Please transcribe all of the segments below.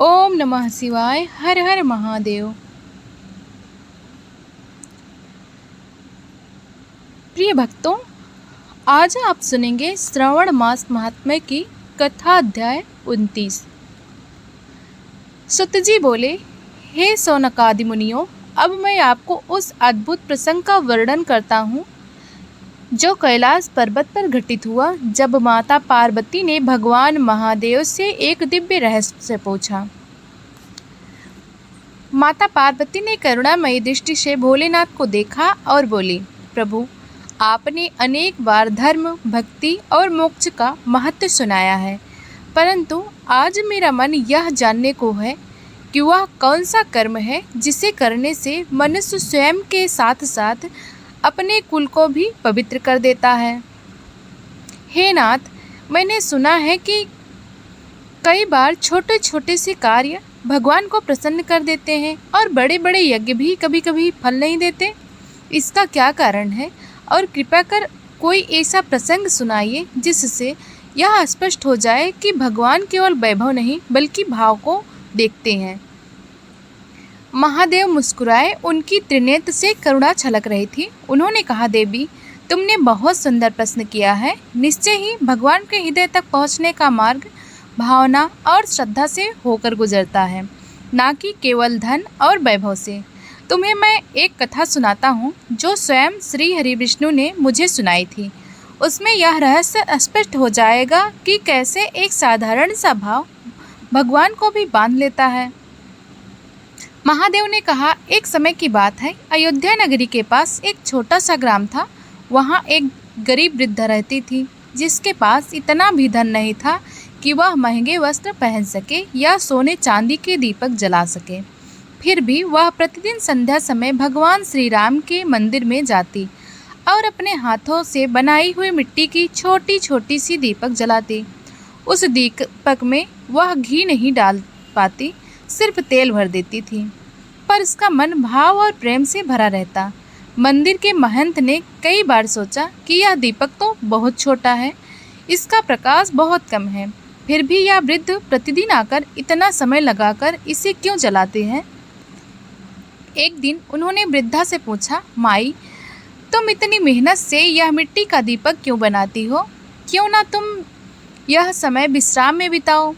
ओम नमः शिवाय। हर हर महादेव। प्रिय भक्तों, आज आप सुनेंगे श्रावण मास महात्म्य की कथा अध्याय 29। सुत जी बोले, हे सौनकादि मुनियों, अब मैं आपको उस अद्भुत प्रसंग का वर्णन करता हूँ जो कैलाश पर्वत पर घटित हुआ, जब माता पार्वती ने भगवान महादेव से एक दिव्य रहस्य पूछा। माता पार्वती ने करुणामयी दृष्टि से भोलेनाथ को देखा और बोली, प्रभु, आपने अनेक बार धर्म, भक्ति और मोक्ष का महत्व सुनाया है, परंतु आज मेरा मन यह जानने को है कि वह कौन सा कर्म है जिसे करने से मनुष्य स्वयं के साथ साथ अपने कुल को भी पवित्र कर देता है। हे नाथ, मैंने सुना है कि कई बार छोटे छोटे से कार्य भगवान को प्रसन्न कर देते हैं और बड़े बड़े यज्ञ भी कभी कभी फल नहीं देते। इसका क्या कारण है? और कृपया कर कोई ऐसा प्रसंग सुनाइए जिससे यह स्पष्ट हो जाए कि भगवान केवल वैभव नहीं बल्कि भाव को देखते हैं। महादेव मुस्कुराए, उनकी त्रिनेत्र से करुणा छलक रही थी। उन्होंने कहा, देवी, तुमने बहुत सुंदर प्रश्न किया है। निश्चय ही भगवान के हृदय तक पहुँचने का मार्ग भावना और श्रद्धा से होकर गुजरता है, ना कि केवल धन और वैभव से। तुम्हें मैं एक कथा सुनाता हूँ जो स्वयं श्री हरि विष्णु ने मुझे सुनाई थी। उसमें यह रहस्य स्पष्ट हो जाएगा कि कैसे एक साधारण सा भाव भगवान को भी बांध लेता है। महादेव ने कहा, एक समय की बात है, अयोध्या नगरी के पास एक छोटा सा ग्राम था। वहाँ एक गरीब वृद्धा रहती थी जिसके पास इतना भी धन नहीं था कि वह महंगे वस्त्र पहन सके या सोने चांदी के दीपक जला सके। फिर भी वह प्रतिदिन संध्या समय भगवान श्री राम के मंदिर में जाती और अपने हाथों से बनाई हुई मिट्टी की छोटी छोटी सी दीपक जलाती। उस दीपक में वह घी नहीं डाल पाती, सिर्फ तेल भर देती थी, पर उसका मन भाव और प्रेम से भरा रहता। मंदिर के महंत ने कई बार सोचा कि यह दीपक तो बहुत छोटा है, इसका प्रकाश बहुत कम है, फिर भी यह वृद्ध प्रतिदिन आकर इतना समय लगाकर इसे क्यों जलाते हैं। एक दिन उन्होंने वृद्धा से पूछा, माई, तुम इतनी मेहनत से यह मिट्टी का दीपक क्यों बनाती हो? क्यों ना तुम यह समय विश्राम में बिताओ?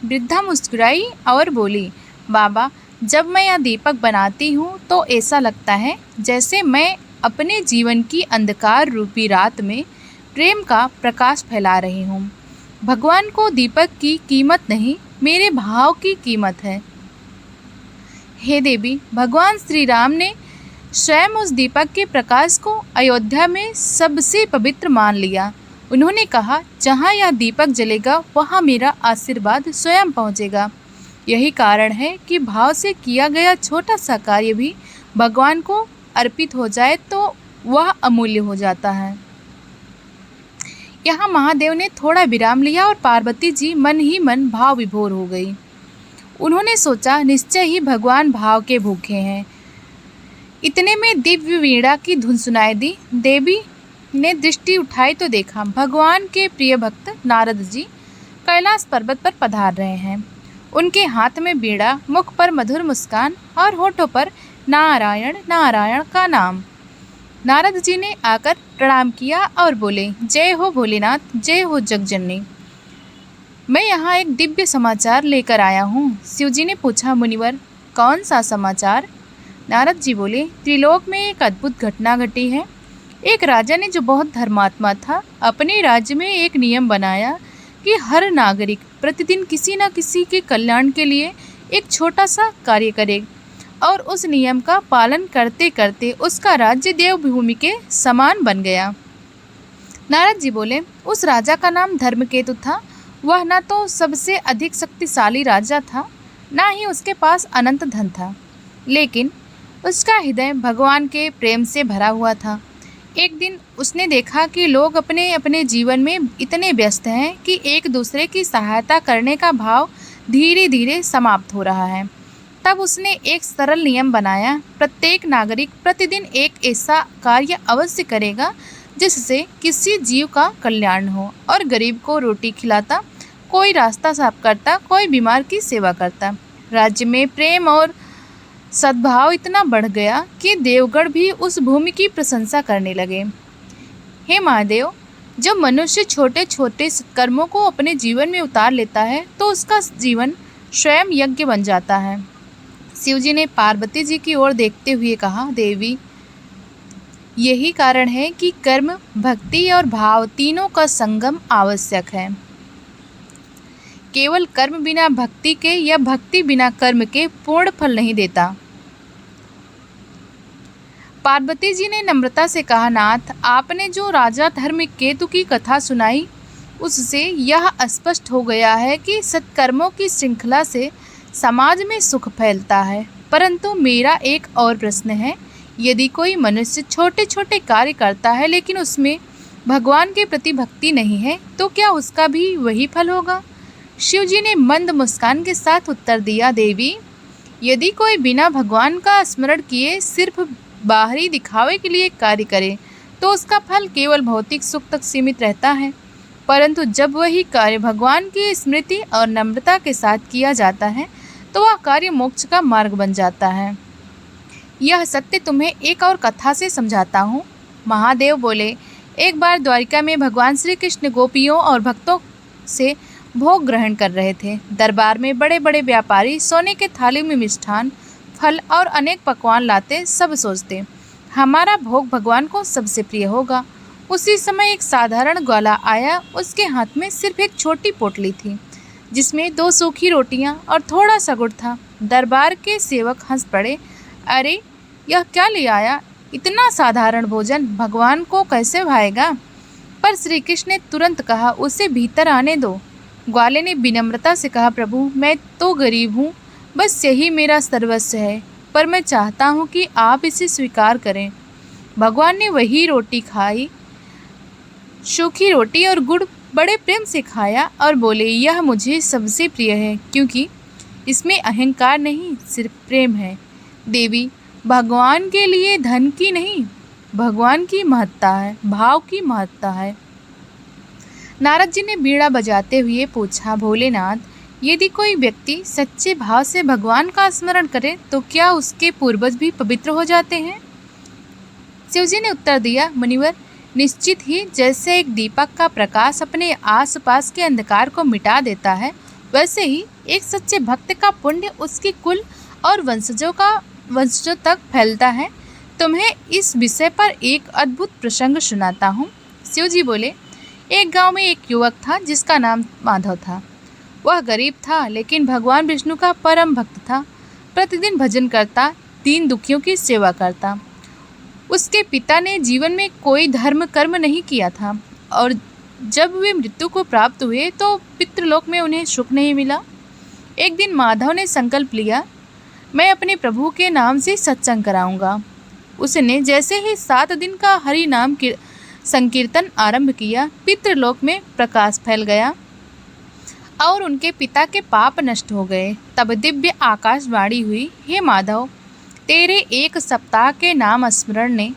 वृद्धा मुस्कुराई और बोली, बाबा, जब मैं यह दीपक बनाती हूँ तो ऐसा लगता है जैसे मैं अपने जीवन की अंधकार रूपी रात में प्रेम का प्रकाश फैला रही हूँ। भगवान को दीपक की कीमत नहीं, मेरे भाव की कीमत है। हे देवी, भगवान श्री राम ने स्वयं उस दीपक के प्रकाश को अयोध्या में सबसे पवित्र मान लिया। उन्होंने कहा, जहाँ यह दीपक जलेगा वहाँ मेरा आशीर्वाद स्वयं पहुँचेगा। यही कारण है कि भाव से किया गया छोटा सा कार्य भी भगवान को अर्पित हो जाए तो वह अमूल्य हो जाता है। यहाँ महादेव ने थोड़ा विराम लिया और पार्वती जी मन ही मन भाव विभोर हो गई। उन्होंने सोचा, निश्चय ही भगवान भाव के भूखे हैं। इतने में दिव्य वीणा की धुन सुनाई दी। देवी ने दृष्टि उठाई तो देखा भगवान के प्रिय भक्त नारद जी कैलाश पर्वत पर पधार रहे हैं। उनके हाथ में वीणा, मुख पर मधुर मुस्कान और होठों पर नारायण नारायण का नाम। नारद जी ने आकर प्रणाम किया और बोले, जय हो भोलेनाथ, जय हो जगजननी। मैं यहाँ एक दिव्य समाचार लेकर आया हूँ। शिवजी ने पूछा, मुनिवर, कौन सा समाचार? नारद जी बोले, त्रिलोक में एक अद्भुत घटना घटी है। एक राजा ने, जो बहुत धर्मात्मा था, अपने राज्य में एक नियम बनाया कि हर नागरिक प्रतिदिन किसी न किसी के कल्याण के लिए एक छोटा सा कार्य करे, और उस नियम का पालन करते करते उसका राज्य देवभूमि के समान बन गया। नारद जी बोले, उस राजा का नाम धर्मकेतु था। वह न तो सबसे अधिक शक्तिशाली राजा था, ना ही उसके पास अनंत धन था, लेकिन उसका हृदय भगवान के प्रेम से भरा हुआ था। एक दिन उसने देखा कि लोग अपने अपने जीवन में इतने व्यस्त हैं कि एक दूसरे की सहायता करने का भाव धीरे धीरे समाप्त हो रहा है। तब उसने एक सरल नियम बनाया, प्रत्येक नागरिक प्रतिदिन एक ऐसा कार्य अवश्य करेगा जिससे किसी जीव का कल्याण हो, और गरीब को रोटी खिलाता, कोई रास्ता साफ करता, कोई बीमार की सेवा करता। राज्य में प्रेम और सद्भाव इतना बढ़ गया कि देवगण भी उस भूमि की प्रशंसा करने लगे। हे महादेव, जब मनुष्य छोटे छोटे कर्मों को अपने जीवन में उतार लेता है तो उसका जीवन स्वयं यज्ञ बन जाता है। शिवजी ने पार्वती जी की ओर देखते हुए कहा, देवी, यही कारण है कि कर्म, भक्ति और भाव तीनों का संगम आवश्यक है। केवल कर्म बिना भक्ति के या भक्ति बिना कर्म के पूर्ण फल नहीं देता। पार्वती जी ने नम्रता से कहा, नाथ, आपने जो राजा धर्मकेतु की कथा सुनाई उससे यह स्पष्ट हो गया है कि सत्कर्मों की श्रृंखला से समाज में सुख फैलता है। परंतु मेरा एक और प्रश्न है, यदि कोई मनुष्य छोटे छोटे कार्य करता है लेकिन उसमें भगवान के प्रति भक्ति नहीं है तो क्या उसका भी वही फल होगा? शिवजी ने मंद मुस्कान के साथ उत्तर दिया, देवी, यदि कोई बिना भगवान का स्मरण किए सिर्फ बाहरी दिखावे के लिए कार्य करे तो उसका फल केवल भौतिक सुख तक सीमित रहता है। परंतु जब वही कार्य भगवान की स्मृति और नम्रता के साथ किया जाता है तो वह कार्य मोक्ष का मार्ग बन जाता है। यह सत्य तुम्हें एक और कथा से समझाता हूँ। महादेव बोले, एक बार द्वारिका में भगवान श्री कृष्ण गोपियों और भक्तों से भोग ग्रहण कर रहे थे। दरबार में बड़े बड़े व्यापारी सोने के थाली में मिष्ठान, फल और अनेक पकवान लाते। सब सोचते हमारा भोग भगवान को सबसे प्रिय होगा। उसी समय एक साधारण ग्वाला आया। उसके हाथ में सिर्फ एक छोटी पोटली थी जिसमें 2 सूखी रोटियां और थोड़ा सा गुड़ था। दरबार के सेवक हंस पड़े, अरे यह क्या ले आया? इतना साधारण भोजन भगवान को कैसे भाएगा? पर श्री कृष्ण ने तुरंत कहा, उसे भीतर आने दो। ग्वाले ने विनम्रता से कहा, प्रभु, मैं तो गरीब हूँ, बस यही मेरा सर्वस्व है, पर मैं चाहता हूँ कि आप इसे स्वीकार करें। भगवान ने वही रोटी खाई, सूखी रोटी और गुड़ बड़े प्रेम से खाया और बोले, यह मुझे सबसे प्रिय है क्योंकि इसमें अहंकार नहीं, सिर्फ प्रेम है। देवी, भगवान के लिए धन की नहीं, भगवान की महत्ता है, भाव की महत्ता है। नारद जी ने बीड़ा बजाते हुए पूछा, भोलेनाथ, यदि कोई व्यक्ति सच्चे भाव से भगवान का स्मरण करे तो क्या उसके पूर्वज भी पवित्र हो जाते हैं? शिवजी ने उत्तर दिया, मुनिवर, निश्चित ही जैसे एक दीपक का प्रकाश अपने आसपास के अंधकार को मिटा देता है, वैसे ही एक सच्चे भक्त का पुण्य उसके कुल और वंशजों तक फैलता है। तुम्हें इस विषय पर एक अद्भुत प्रसंग सुनाता हूँ। शिवजी बोले, एक गांव में एक युवक था जिसका नाम माधव था। वह गरीब था लेकिन भगवान विष्णु का परम भक्त था। प्रतिदिन भजन करता, दीन दुखियों की सेवा करता। उसके पिता ने जीवन में कोई धर्म कर्म नहीं किया था और जब वे मृत्यु को प्राप्त हुए तो पितृलोक में उन्हें सुख नहीं मिला। एक दिन माधव ने संकल्प लिया, मैं अपने प्रभु के नाम से सत्संग कराऊंगा। उसने जैसे ही 7 दिन का हरि नाम संकीर्तन आरंभ किया, पितृलोक में प्रकाश फैल गया और उनके पिता के पाप नष्ट हो गए। तब दिव्य आकाशवाणी हुई, हे माधव, तेरे 1 सप्ताह के नाम स्मरण ने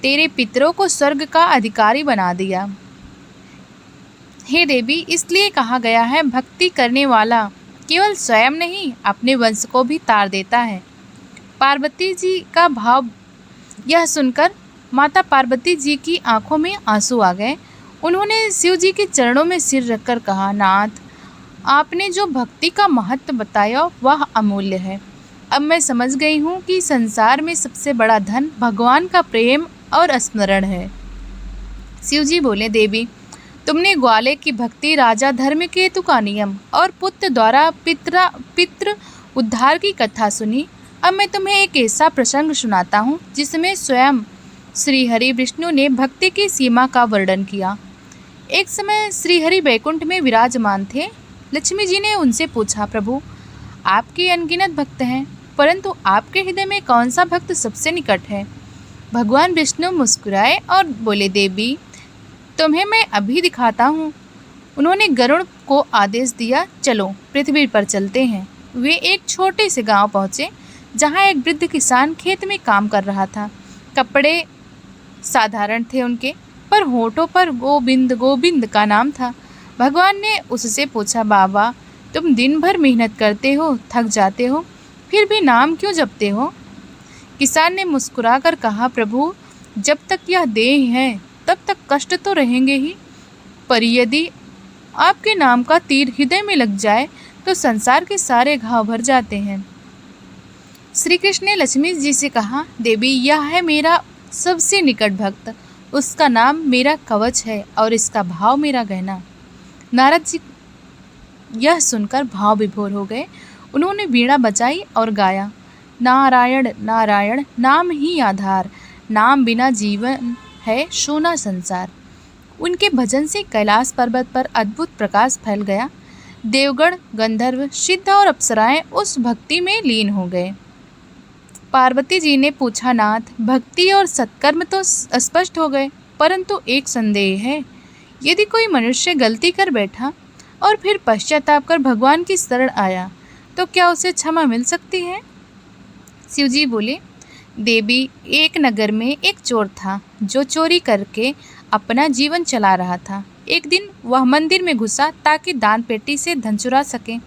तेरे पितरों को स्वर्ग का अधिकारी बना दिया। हे देवी, इसलिए कहा गया है, भक्ति करने वाला केवल स्वयं नहीं अपने वंश को भी तार देता है। पार्वती जी का भाव यह सुनकर माता पार्वती जी की आंखों में आंसू आ गए। उन्होंने शिव जी के चरणों में सिर रखकर कहा, नाथ, आपने जो भक्ति का महत्व बताया वह अमूल्य है। अब मैं समझ गई हूँ कि संसार में सबसे बड़ा धन भगवान का प्रेम और स्मरण है। शिवजी बोले, देवी, तुमने ग्वाले की भक्ति, राजा धर्मकेतु का नियम और पुत्र द्वारा पितृ उद्धार की कथा सुनी। अब मैं तुम्हें एक ऐसा प्रसंग सुनाता हूँ जिसमें स्वयं श्री हरि विष्णु ने भक्ति की सीमा का वर्णन किया। एक समय श्री हरि वैकुंठ में विराजमान थे। लक्ष्मी जी ने उनसे पूछा, प्रभु, आपके अनगिनत भक्त हैं, परंतु आपके हृदय में कौन सा भक्त सबसे निकट है? भगवान विष्णु मुस्कुराए और बोले, देवी, तुम्हें मैं अभी दिखाता हूँ। उन्होंने गरुड़ को आदेश दिया, चलो पृथ्वी पर चलते हैं। वे एक छोटे से गांव पहुँचे जहाँ एक वृद्ध किसान खेत में काम कर रहा था। कपड़े साधारण थे उनके, पर होठों पर गोविंद गोविंद का नाम था। भगवान ने उससे पूछा, बाबा, तुम दिन भर मेहनत करते हो, थक जाते हो, फिर भी नाम क्यों जपते हो? किसान ने मुस्कुराकर कहा, प्रभु, जब तक यह देह है तब तक कष्ट तो रहेंगे ही, पर यदि आपके नाम का तीर हृदय में लग जाए तो संसार के सारे घाव भर जाते हैं। श्री कृष्ण ने लक्ष्मी जी से कहा, देवी, यह है मेरा सबसे निकट भक्त, उसका नाम मेरा कवच है और इसका भाव मेरा गहना। नारद जी यह सुनकर भाव विभोर हो गए। उन्होंने वीणा बजाई और गाया, नारायण नारायण नाम ही आधार, नाम बिना जीवन है सोना संसार। उनके भजन से कैलाश पर्वत पर अद्भुत प्रकाश फैल गया। देवगण, गंधर्व, सिद्ध और अप्सराएं उस भक्ति में लीन हो गए। पार्वती जी ने पूछा, नाथ, भक्ति और सत्कर्म तो स्पष्ट हो गए, परंतु एक संदेह है। यदि कोई मनुष्य गलती कर बैठा और फिर पश्चाताप कर भगवान की शरण आया तो क्या उसे क्षमा मिल सकती है? शिवजी बोले, देवी, एक नगर में एक चोर था जो चोरी करके अपना जीवन चला रहा था। एक दिन वह मंदिर में घुसा ताकि दान पेटी से धन चुरा सके,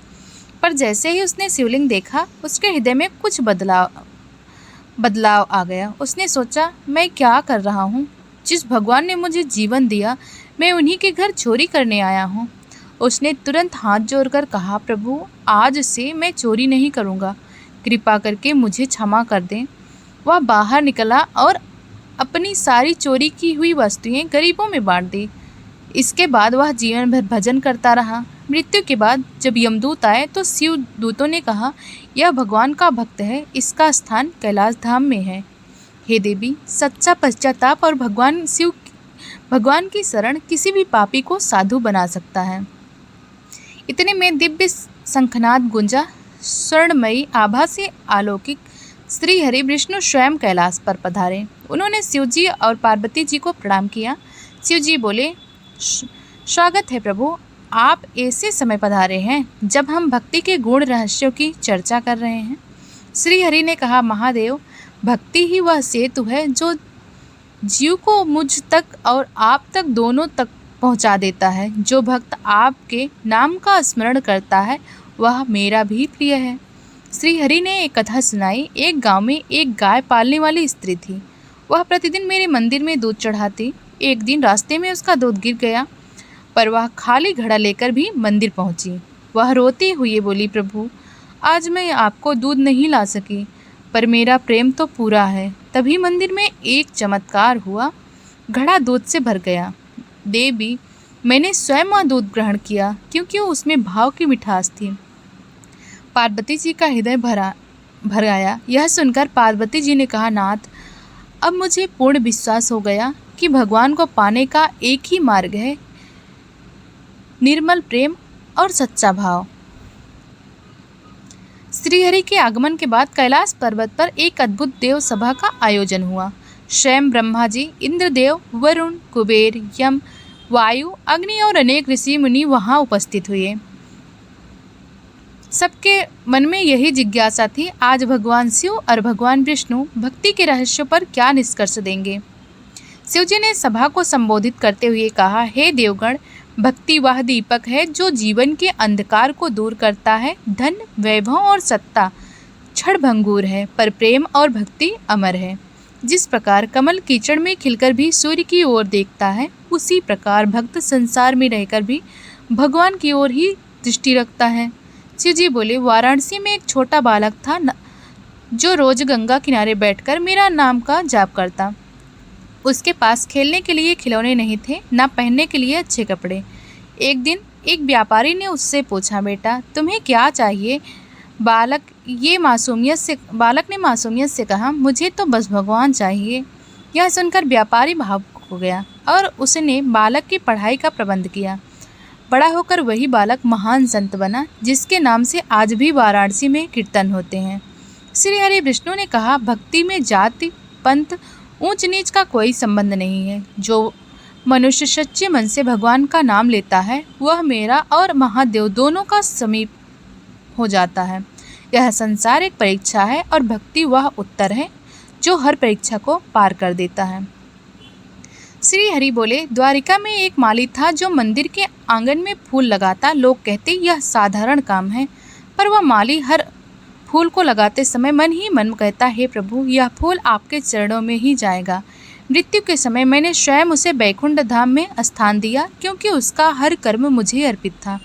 पर जैसे ही उसने शिवलिंग देखा उसके हृदय में कुछ बदलाव आ गया। उसने सोचा, मैं क्या कर रहा हूँ? जिस भगवान ने मुझे जीवन दिया, मैं उन्हीं के घर चोरी करने आया हूँ। उसने तुरंत हाथ जोड़कर कहा, प्रभु, आज से मैं चोरी नहीं करूँगा, कृपा करके मुझे क्षमा कर दें। वह बाहर निकला और अपनी सारी चोरी की हुई वस्तुएं गरीबों में बांट दी। इसके बाद वह जीवन भर भजन करता रहा। मृत्यु के बाद जब यमदूत आए तो शिव दूतों ने कहा, यह भगवान का भक्त है, इसका स्थान कैलाश धाम में है। हे देवी, सच्चा पश्चाताप और भगवान की शरण किसी भी पापी को साधु बना सकता है। इतने में दिव्य शंखनाद गूंजा। स्वर्णमयी आभा से आलोकित श्री हरि विष्णु स्वयं कैलाश पर पधारे। उन्होंने शिवजी और पार्वती जी को प्रणाम किया। शिवजी बोले, स्वागत है प्रभु, आप ऐसे समय पधारे हैं जब हम भक्ति के गुण रहस्यों की चर्चा कर रहे हैं। श्री हरि ने कहा, महादेव, भक्ति ही वह सेतु है जो जीव को मुझ तक और आप तक दोनों तक पहुंचा देता है। जो भक्त आपके नाम का स्मरण करता है वह मेरा भी प्रिय है। श्री हरि ने एक कथा सुनाई। एक गांव में एक गाय पालने वाली स्त्री थी। वह प्रतिदिन मेरे मंदिर में दूध चढ़ाती। एक दिन रास्ते में उसका दूध गिर गया, पर वह खाली घड़ा लेकर भी मंदिर पहुंची। वह रोती हुई बोली, प्रभु, आज मैं आपको दूध नहीं ला सकी, पर मेरा प्रेम तो पूरा है। तभी मंदिर में एक चमत्कार हुआ, घड़ा दूध से भर गया। देवी, मैंने स्वयं वह दूध ग्रहण किया क्योंकि उसमें भाव की मिठास थी। पार्वती जी का हृदय भर आया। यह सुनकर पार्वती जी ने कहा, नाथ, अब मुझे पूर्ण विश्वास हो गया कि भगवान को पाने का एक ही मार्ग है, निर्मल प्रेम और सच्चा भाव। श्रीहरि के आगमन के बाद कैलाश पर्वत पर एक अद्भुत देव सभा का आयोजन हुआ। स्वयं ब्रह्मा जी, इंद्रदेव, वरुण, कुबेर, यम, वायु, अग्नि और अनेक ऋषि मुनि वहां उपस्थित हुए। सबके मन में यही जिज्ञासा थी, आज भगवान शिव और भगवान विष्णु भक्ति के रहस्यों पर क्या निष्कर्ष देंगे। शिवजी ने सभा को संबोधित करते हुए कहा, हे देवगण, भक्ति वह दीपक है जो जीवन के अंधकार को दूर करता है। धन, वैभव और सत्ता क्षणभंगुर है, पर प्रेम और भक्ति अमर है। जिस प्रकार कमल कीचड़ में खिलकर भी सूर्य की ओर देखता है, उसी प्रकार भक्त संसार में रहकर भी भगवान की ओर ही दृष्टि रखता है। शिवजी बोले, वाराणसी में एक छोटा बालक था जो रोज गंगा किनारे बैठकर मेरा नाम का जाप करता। उसके पास खेलने के लिए खिलौने नहीं थे, ना पहनने के लिए अच्छे कपड़े। एक दिन एक व्यापारी ने उससे पूछा, बेटा, तुम्हें क्या चाहिए? बालक ने मासूमियत से कहा, मुझे तो बस भगवान चाहिए। यह सुनकर व्यापारी भावुक हो गया और उसने बालक की पढ़ाई का प्रबंध किया। बड़ा होकर वही बालक महान संत बना, जिसके नाम से आज भी वाराणसी में कीर्तन होते हैं। श्री हरि विष्णु ने कहा, भक्ति में जाति, पंथ, ऊंच नीच का कोई संबंध नहीं है। जो मनुष्य सच्चे मन से भगवान का नाम लेता है, वह मेरा और महादेव दोनों का समीप हो जाता है। यह संसार एक परीक्षा है और भक्ति वह उत्तर है जो हर परीक्षा को पार कर देता है। श्री हरि बोले, द्वारिका में एक माली था जो मंदिर के आंगन में फूल लगाता। लोग कहते यह साधारण काम है, पर वह माली हर फूल को लगाते समय मन ही मन कहता, हे प्रभु, यह फूल आपके चरणों में ही जाएगा। मृत्यु के समय मैंने स्वयं उसे बैकुंठ धाम में स्थान दिया, क्योंकि उसका हर कर्म मुझे अर्पित था।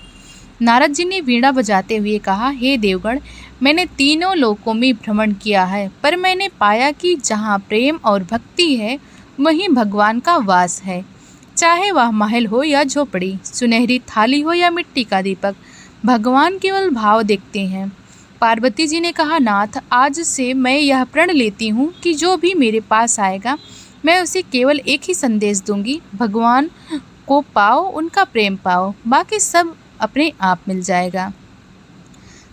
नारद जी ने वीणा बजाते हुए कहा, हे देवगण, मैंने तीनों लोकों में भ्रमण किया है, पर मैंने पाया कि जहाँ प्रेम और भक्ति है वहीं भगवान का वास है। चाहे वह महल हो या झोपड़ी, सुनहरी थाली हो या मिट्टी का दीपक, भगवान केवल भाव देखते हैं। पार्वती जी ने कहा, नाथ, आज से मैं यह प्रण लेती हूँ कि जो भी मेरे पास आएगा मैं उसे केवल एक ही संदेश दूंगी, भगवान को पाओ, उनका प्रेम पाओ, बाकी सब अपने आप मिल जाएगा।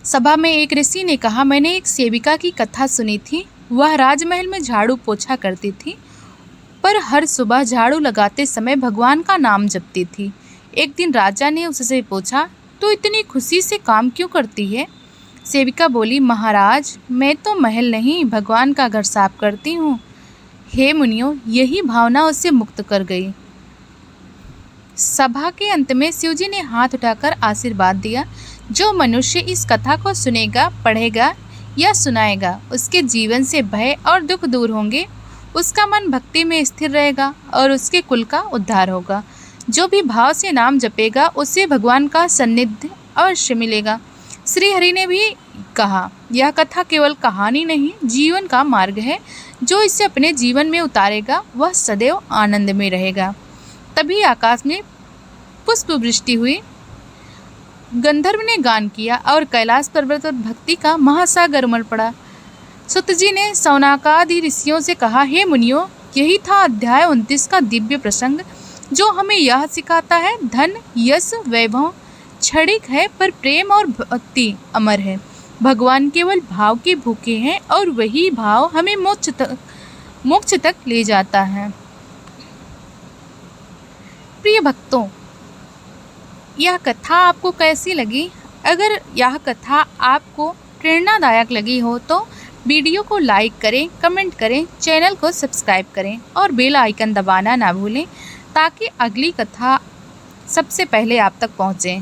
सभा में एक ऋषि ने कहा, मैंने एक सेविका की कथा सुनी थी। वह राजमहल में झाड़ू पोछा करती थी, पर हर सुबह झाड़ू लगाते समय भगवान का नाम जपती थी। एक दिन राजा ने उससे पूछा, तू इतनी खुशी से काम क्यों करती है? सेविका बोली, महाराज, मैं तो महल नहीं, भगवान का घर साफ करती हूँ। हे मुनियों, यही भावना उससे मुक्त कर गई। सभा के अंत में शिवजी ने हाथ उठाकर आशीर्वाद दिया, जो मनुष्य इस कथा को सुनेगा, पढ़ेगा या सुनाएगा, उसके जीवन से भय और दुख दूर होंगे, उसका मन भक्ति में स्थिर रहेगा और उसके कुल का उद्धार होगा। जो भी भाव से नाम जपेगा उसे भगवान का सान्निध्य अवश्य मिलेगा। श्री हरि ने भी कहा, यह कथा केवल कहानी नहीं, जीवन का मार्ग है। जो इसे अपने जीवन में उतारेगा वह सदैव आनंद में रहेगा। तभी आकाश में पुष्प वृष्टि हुई, गंधर्व ने गान किया और कैलाश पर्वत पर भक्ति का महासागर उमड़ पड़ा। सुत जी ने सौनकादि ऋषियों से कहा, हे मुनियों, यही था अध्याय 29 का दिव्य प्रसंग, जो हमें यह सिखाता है, धन, यश, वैभव क्षणिक है, पर प्रेम और भक्ति अमर है। भगवान केवल भाव के भूखे हैं और वही भाव हमें मोक्ष तक ले जाता है। प्रिय भक्तों, यह कथा आपको कैसी लगी? अगर यह कथा आपको प्रेरणादायक लगी हो तो वीडियो को लाइक करें, कमेंट करें, चैनल को सब्सक्राइब करें और बेल आइकन दबाना ना भूलें, ताकि अगली कथा सबसे पहले आप तक पहुँचे।